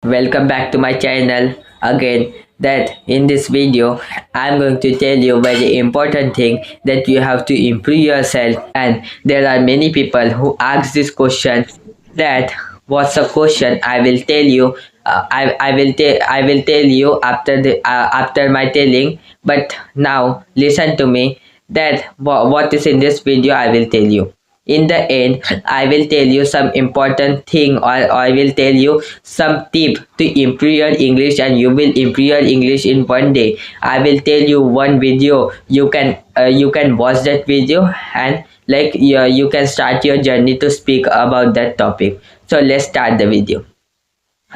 Welcome back to my channel again. That in this video I'm going to tell you very important thing that you have to improve yourself, and there are many people who ask this question that what's the question. I will tell you. I will tell you after the after my telling. But now listen to me. That what is in this video I will tell you. In the end, I will tell you some important thing, or I will tell you some tip to improve your English, and you will improve your English in one day. I will tell you one video. You can watch that video, and you can start your journey to speak about that topic. So let's start the video.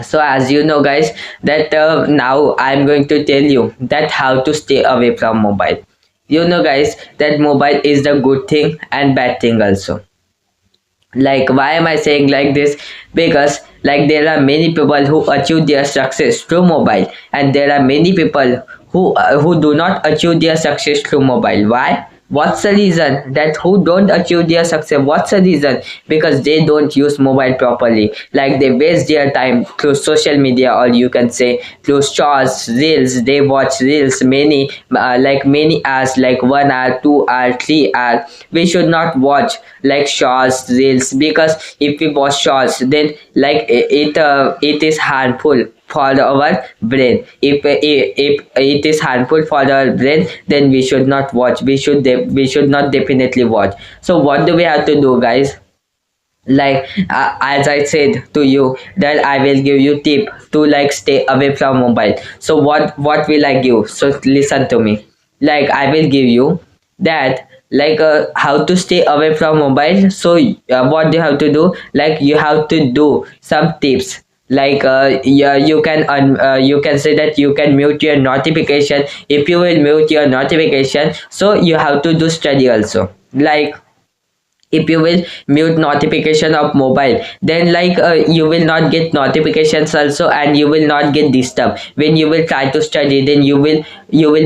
So as you know guys, that now I'm going to tell you that how to stay away from mobile. You know guys, that mobile is the good thing and bad thing also. Like, why am I saying like this? Because there are many people who achieve their success through mobile, and there are many people who do not achieve their success through mobile. Why? What's the reason that who don't achieve their success? What's the reason? Because they don't use mobile properly. Like, they waste their time through social media, or you can say through shorts, reels. They watch reels many hours, like 1 hour, 2 hour, 3 hour. We should not watch like shorts, reels, because if we watch shorts, then it is harmful for our brain. If it is harmful for our brain, then we should not watch. We should not definitely watch. So what do we have to do, guys? As I said to you, that I will give you tip to stay away from mobile. So what will I give? So listen to me. I will give you that, how to stay away from mobile. So what do you have to do? You have to do some tips. Yeah, you can say that you can mute your notification. If you will mute your notification, so you have to do study also. If you will mute notification of mobile, then you will not get notifications also, and you will not get disturbed when you will try to study. Then you will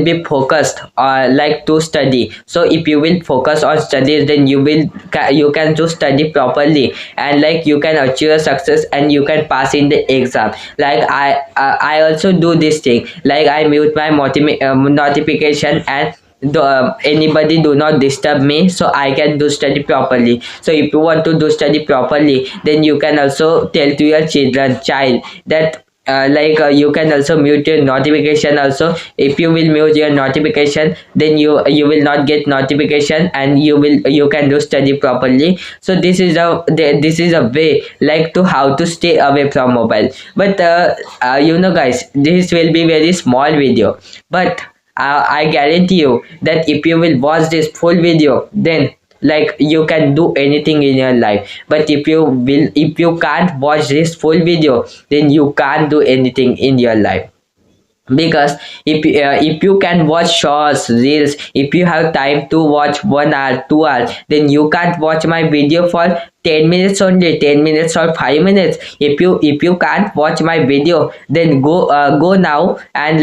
be focused to study. So if you will focus on studies, then you can do study properly, and you can achieve a success, and you can pass in the exam. I also do this thing. I mute my notification, and anybody do not disturb me, so I can do study properly. So if you want to do study properly, then you can also tell to your child that you can also mute your notification also. If you will mute your notification, then you will not get notification, and you can do study properly. So this is a way to how to stay away from mobile. But you know guys, this will be very small video, but I guarantee you that if you will watch this full video, then you can do anything in your life. But if you can't watch this full video, then you can't do anything in your life. Because if you can watch shorts, reels, if you have time to watch 1 hour, 2 hours, then you can't watch my video for 10 minutes only, 10 minutes or 5 minutes. If you can't watch my video, then go now and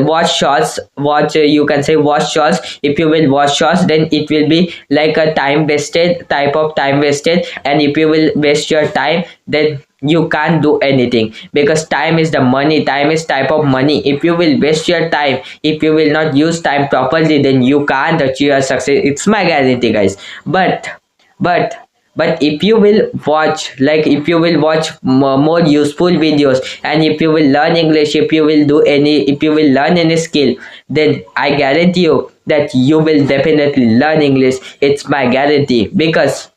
watch shorts. Watch You can say watch shorts. If you will watch shorts, then it will be like a time wasted, type of time wasted. And if you will waste your time, then you can't do anything, because time is the money. Time is type of money. If you will waste your time, if you will not use time properly, then you can't achieve your success. It's my guarantee, guys. But if you will watch, if you will watch more useful videos, and if you will learn English, if you will learn any skill, then I guarantee you that you will definitely learn English. It's my guarantee. Because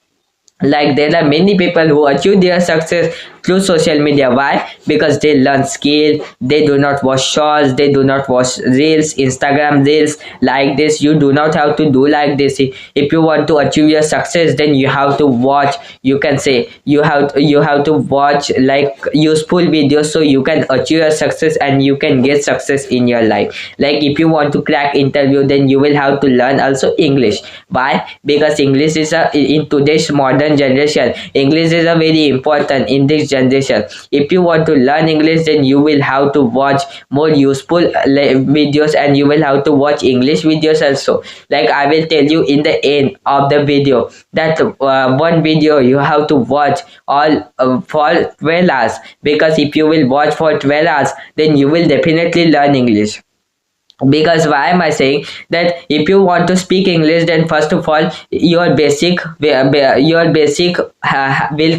there are many people who achieve their success through social media. Why? Because they learn skill. They do not watch shorts, they do not watch reels, Instagram reels. Like this, you do not have to do like this. If you want to achieve your success, then you have to watch, you can say you have to watch useful videos, so you can achieve your success, and you can get success in your life. If you want to crack interview, then you will have to learn also English. Why? Because English is in today's modern generation, English is a very important in this generation. If you want to learn English, then you will have to watch more useful videos, and you will have to watch English videos also. Like I will tell you in the end of the video that one video you have to watch all for 12 hours, because if you will watch for 12 hours, then you will definitely learn English. Because why am I saying that? If you want to speak English, then first of all your basic will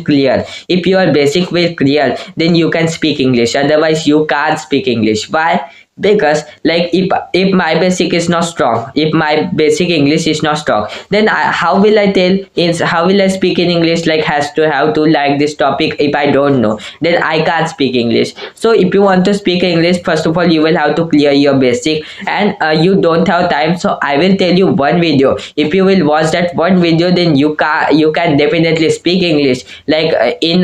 clear. If your basic will clear, then you can speak English, otherwise you can't speak English. Why? Because like if my basic is not strong, if my basic English is not strong, then how will I tell is how will I speak in English? Like has to have to like this topic. If I don't know, then I can't speak English. So if you want to speak English, first of all you will have to clear your basic, and you don't have time. So I will tell you one video. If you will watch that one video, then you can definitely speak English. Like in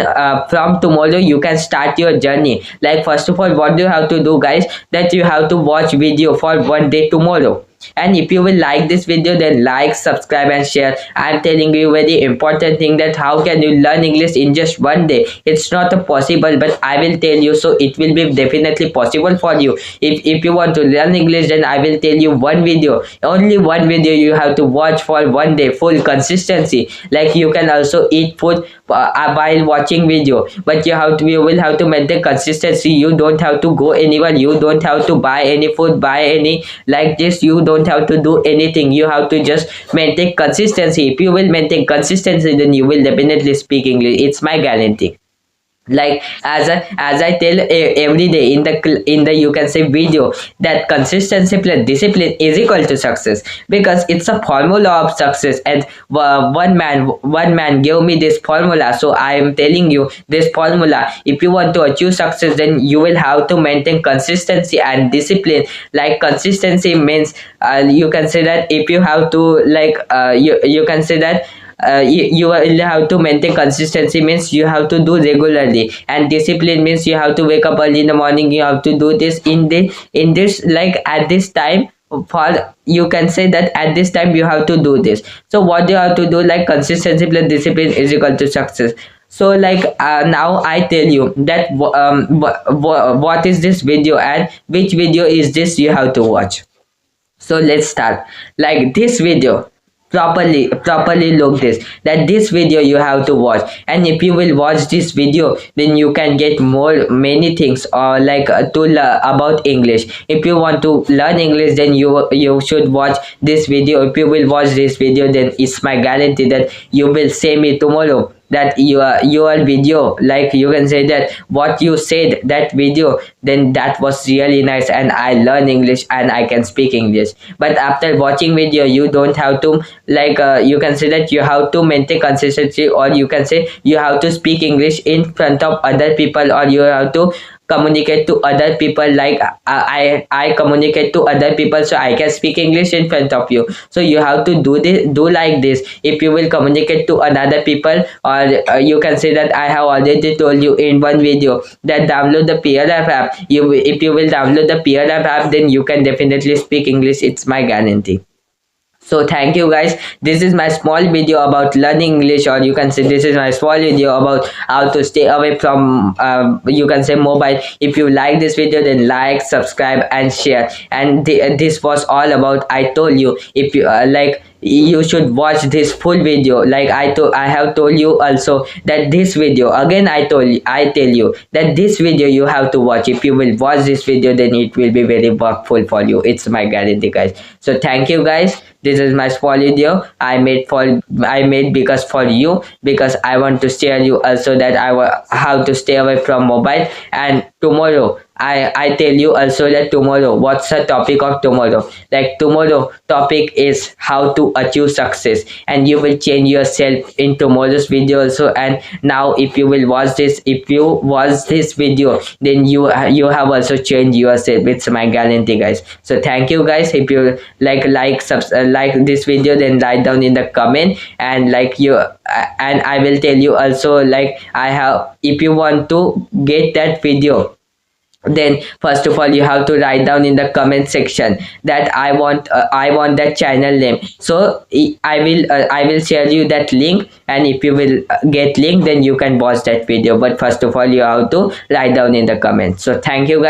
from tomorrow you can start your journey. Like first of all, what do you have to do, guys? That you have to watch video for one day tomorrow. And if you will like this video, then like, subscribe and share. I'm telling you very important thing, that how can you learn English in just one day? It's not possible, but I will tell you, so it will be definitely possible for you. If you want to learn English, then I will tell you one video, only one video you have to watch for one day, full consistency. Like you can also eat food while watching video, but you will have to maintain consistency. You don't have to go anywhere, you don't have to buy any food, buy any like this, you don't have to do anything. You have to just maintain consistency. If you will maintain consistency, then you will definitely speak English. It's my guarantee. Like as I tell every day in the you can say video, that consistency plus discipline is equal to success, because it's a formula of success. And one man gave me this formula, so I am telling you this formula. If you want to achieve success, then you will have to maintain consistency and discipline. Like consistency means you can say that if you have to like you can say that you will have to maintain consistency, means you have to do regularly. And discipline means you have to wake up early in the morning, you have to do this in this like at this time. For you can say that at this time you have to do this. So what you have to do, like consistency plus discipline is equal to success. So like now I tell you that what is this video and which video is this you have to watch. So let's start. Like this video, properly look this, that this video you have to watch. And if you will watch this video, then you can get many things, or like to learn about English. If you want to learn English, then you should watch this video. If you will watch this video, then it's my guarantee that you will say me tomorrow that your video, like you can say that what you said that video, then that was really nice, and I learn English and I can speak English. But after watching video, you don't have to like you can say that you have to maintain consistency, or you can say you have to speak English in front of other people, or you have to communicate to other people. Like I communicate to other people, so I can speak English in front of you. So you have to do like this. If you will communicate to another people, or you can say that I have already told you in one video that download the PLF app. If you will download the PLF app, then you can definitely speak English. It's my guarantee. So thank you guys. This is my small video about learning English, or you can say this is my small video about how to stay away from you can say mobile. If you like this video, then like, subscribe and share. And this was all about, I told you, if you like you should watch this full video. Like I have told you also that this video, again I tell you that this video you have to watch. If you will watch this video, then it will be very workful for you. It's my guarantee, guys. So thank you guys. This is my small video I made because for you, because I want to share you also that how to stay away from mobile. And tomorrow I tell you also that tomorrow, what's the topic of tomorrow? Like tomorrow topic is how to achieve success, and you will change yourself in tomorrow's video also. And now if you will watch this, video, then you have also changed yourself. It's my guarantee, guys. So thank you guys. If you like this video, then write down in the comment, and and I will tell you also, like I have, if you want to get that video, then first of all you have to write down in the comment section that I want that channel name. So I will share you that link, and if you will get link, then you can watch that video. But first of all you have to write down in the comments. So thank you guys.